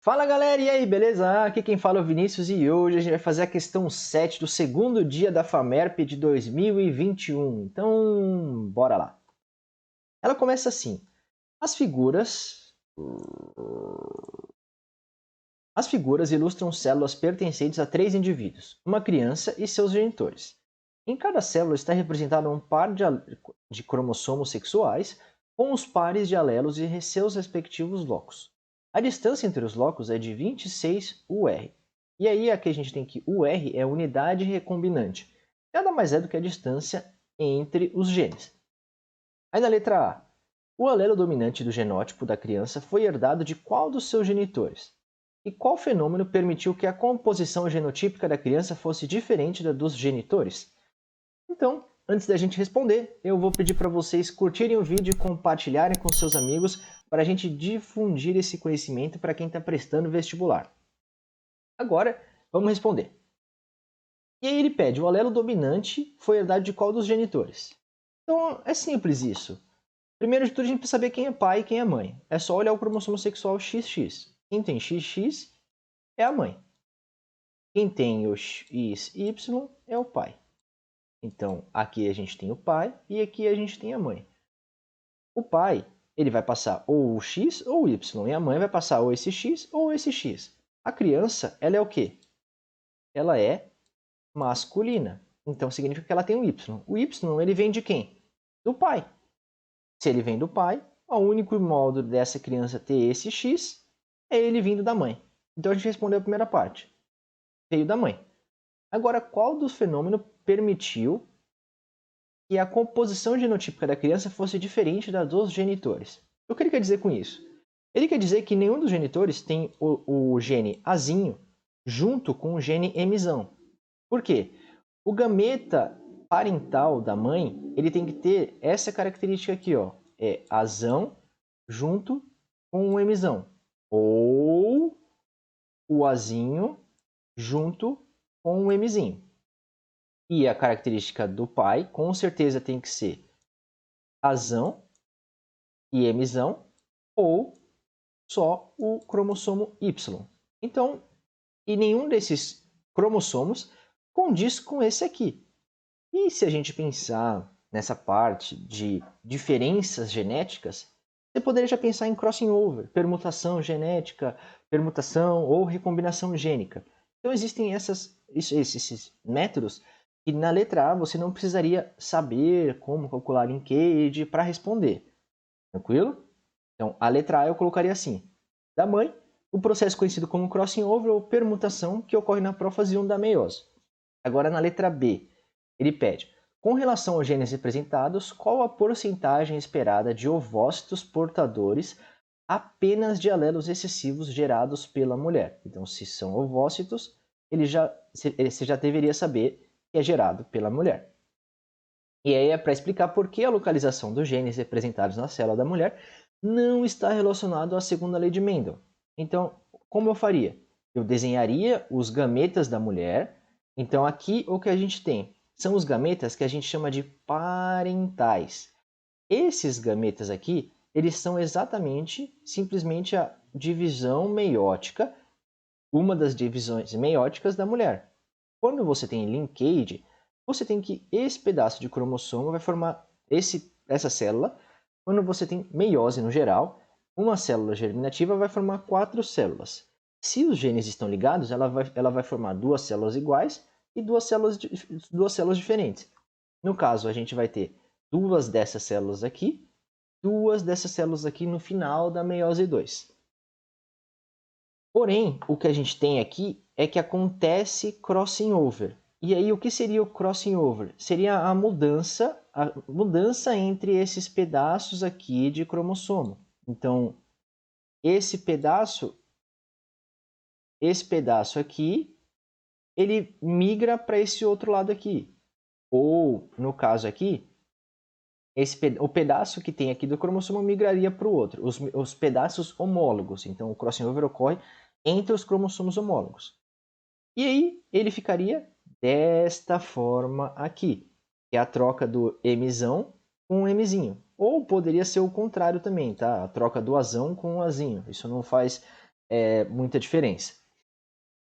Fala galera, e aí, beleza? Aqui quem fala é o Vinícius e hoje a gente vai fazer a questão 7 do segundo dia da FAMERP de 2021. Então, bora lá. Ela começa assim: as figuras as figuras ilustram células pertencentes a três indivíduos, uma criança e seus genitores. Em cada célula está representado um par de cromossomos sexuais com os pares de alelos e seus respectivos locos. A distância entre os locos é de 26 UR. E aí aqui a gente tem que UR é unidade recombinante. Nada mais é do que a distância entre os genes. Aí na letra A, o alelo dominante do genótipo da criança foi herdado de qual dos seus genitores? E qual fenômeno permitiu que a composição genotípica da criança fosse diferente da dos genitores? Então, antes da gente responder, eu vou pedir para vocês curtirem o vídeo e compartilharem com seus amigos para a gente difundir esse conhecimento para quem está prestando vestibular. Agora, vamos responder. E aí ele pede, o alelo dominante foi herdado de qual dos genitores? Então, é simples isso. Primeiro de tudo, a gente precisa saber quem é pai e quem é mãe. É só olhar o cromossomo sexual XX. Quem tem XX é a mãe. Quem tem o XY é o pai. Então, aqui a gente tem o pai e aqui a gente tem a mãe. O pai, ele vai passar ou o X ou o Y, e a mãe vai passar ou esse X ou esse X. A criança, ela é o quê? Ela é masculina. Então, significa que ela tem um Y. O Y, ele vem de quem? Do pai. Se ele vem do pai, o único modo dessa criança ter esse X é ele vindo da mãe. Então a gente respondeu a primeira parte. Veio da mãe. Agora, qual dos fenômenos permitiu que a composição genotípica da criança fosse diferente da dos genitores? O que ele quer dizer com isso? Ele quer dizer que nenhum dos genitores tem o gene Azinho junto com o gene Mzão. Por quê? O gameta parental da mãe, ele tem que ter essa característica aqui, ó, é Azão junto com o Mzão, ou o Azinho junto com o Mzinho. E a característica do pai, com certeza tem que ser Azão e Mzão, ou só o cromossomo Y. Então, e nenhum desses cromossomos condiz com esse aqui. E se a gente pensar nessa parte de diferenças genéticas, você poderia já pensar em crossing over, permutação genética, permutação ou recombinação gênica. Então existem esses métodos que na letra A você não precisaria saber como calcular linkage para responder. Tranquilo? Então a letra A eu colocaria assim. Da mãe, o processo conhecido como crossing over ou permutação que ocorre na prófase 1 da meiose. Agora na letra B, ele pede, com relação aos genes representados, qual a porcentagem esperada de ovócitos portadores apenas de alelos excessivos gerados pela mulher? Então, se são ovócitos, você já deveria saber que é gerado pela mulher. E aí é para explicar por que a localização dos genes representados na célula da mulher não está relacionado à segunda lei de Mendel. Então, como eu faria? Eu desenharia os gametas da mulher. Então, aqui o que a gente tem são os gametas que a gente chama de parentais. Esses gametas aqui, eles são simplesmente a divisão meiótica, uma das divisões meióticas da mulher. Quando você tem linkage, você tem que esse pedaço de cromossomo vai formar essa célula. Quando você tem meiose no geral, uma célula germinativa vai formar 4 células. Se os genes estão ligados, ela vai formar 2 células iguais e 2 células diferentes. No caso, a gente vai ter 2 dessas células aqui, 2 dessas células aqui no final da meiose 2. Porém, o que a gente tem aqui é que acontece crossing over. E aí, o que seria o crossing over? Seria a mudança entre esses pedaços aqui de cromossomo. Então, esse pedaço aqui, ele migra para esse outro lado aqui. Ou, no caso aqui, o pedaço que tem aqui do cromossomo migraria para o outro. Os pedaços homólogos. Então, o crossing over ocorre entre os cromossomos homólogos. E aí ele ficaria desta forma aqui, que é a troca do Mzão com o Mzinho. Ou poderia ser o contrário também, tá? A troca do Azão com o Azinho. Isso não faz muita diferença.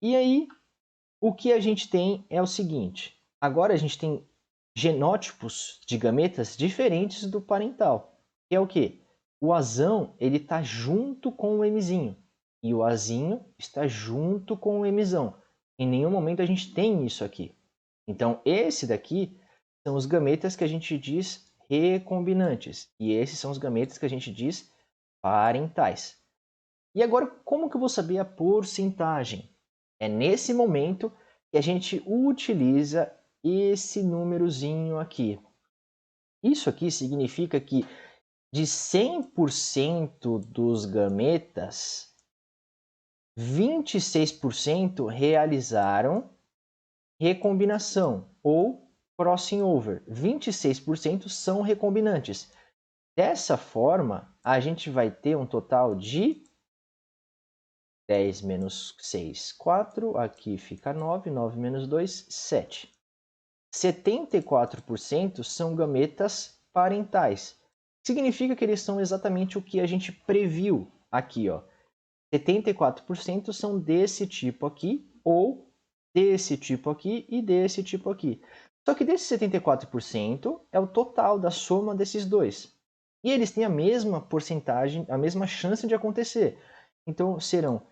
E aí, o que a gente tem é o seguinte. Agora a gente tem genótipos de gametas diferentes do parental. Que é o quê? O Azão, ele está junto com o Mzinho. E o Azinho está junto com o Mzão. Em nenhum momento a gente tem isso aqui. Então, esse daqui são os gametas que a gente diz recombinantes. E esses são os gametas que a gente diz parentais. E agora, como que eu vou saber a porcentagem? É nesse momento que a gente utiliza esse númerozinho aqui. Isso aqui significa que de 100% dos gametas, 26% realizaram recombinação ou crossing over. 26% são recombinantes. Dessa forma, a gente vai ter um total de 10 menos 6, 4. Aqui fica 9. 9 menos 2, 7. 74% são gametas parentais. Significa que eles são exatamente o que a gente previu aqui, ó. 74% são desse tipo aqui, ou desse tipo aqui e desse tipo aqui. Só que desses 74% é o total da soma desses dois. E eles têm a mesma porcentagem, a mesma chance de acontecer. Então serão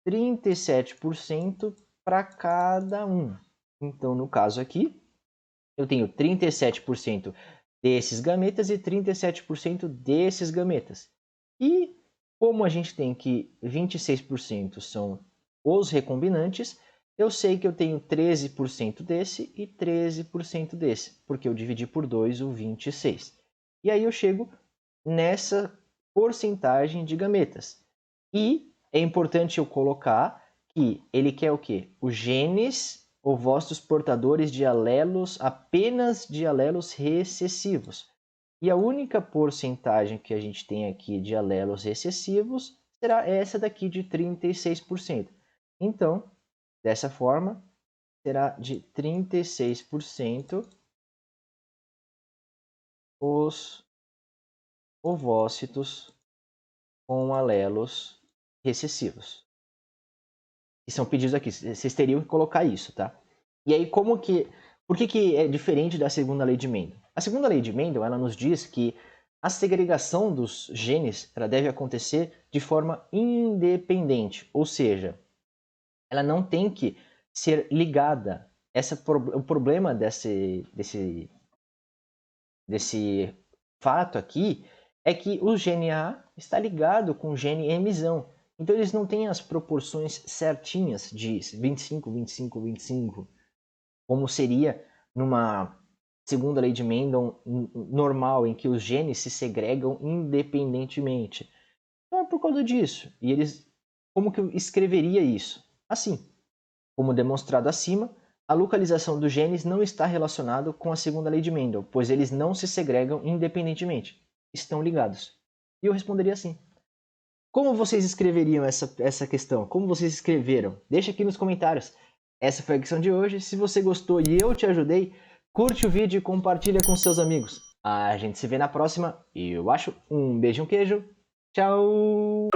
37% para cada um. Então, no caso aqui, eu tenho 37% desses gametas e 37% desses gametas. E como a gente tem que 26% são os recombinantes, eu sei que eu tenho 13% desse e 13% desse, porque eu dividi por 2 o 26. E aí eu chego nessa porcentagem de gametas. E é importante eu colocar que ele quer o quê? Os genes ovócitos portadores de alelos, apenas de alelos recessivos. E a única porcentagem que a gente tem aqui de alelos recessivos será essa daqui de 36%. Então, dessa forma, será de 36% os ovócitos com alelos recessivos. Que são pedidos aqui. Vocês teriam que colocar isso, tá? E aí, por que é diferente da segunda lei de Mendel? A segunda lei de Mendel, ela nos diz que a segregação dos genes ela deve acontecer de forma independente, ou seja, ela não tem que ser ligada. O problema desse fato aqui é que o gene A está ligado com o gene Mzão. Então eles não têm as proporções certinhas de 25, 25, 25, como seria numa segunda lei de Mendel normal, em que os genes se segregam independentemente. Então é por causa disso. E eles, como que eu escreveria isso? Assim, como demonstrado acima, a localização dos genes não está relacionada com a segunda lei de Mendel, pois eles não se segregam independentemente, estão ligados. E eu responderia assim. Como vocês escreveriam essa questão? Como vocês escreveram? Deixa aqui nos comentários. Essa foi a questão de hoje. Se você gostou e eu te ajudei, curte o vídeo e compartilha com seus amigos. A gente se vê na próxima. E eu acho um beijo e um queijo. Tchau!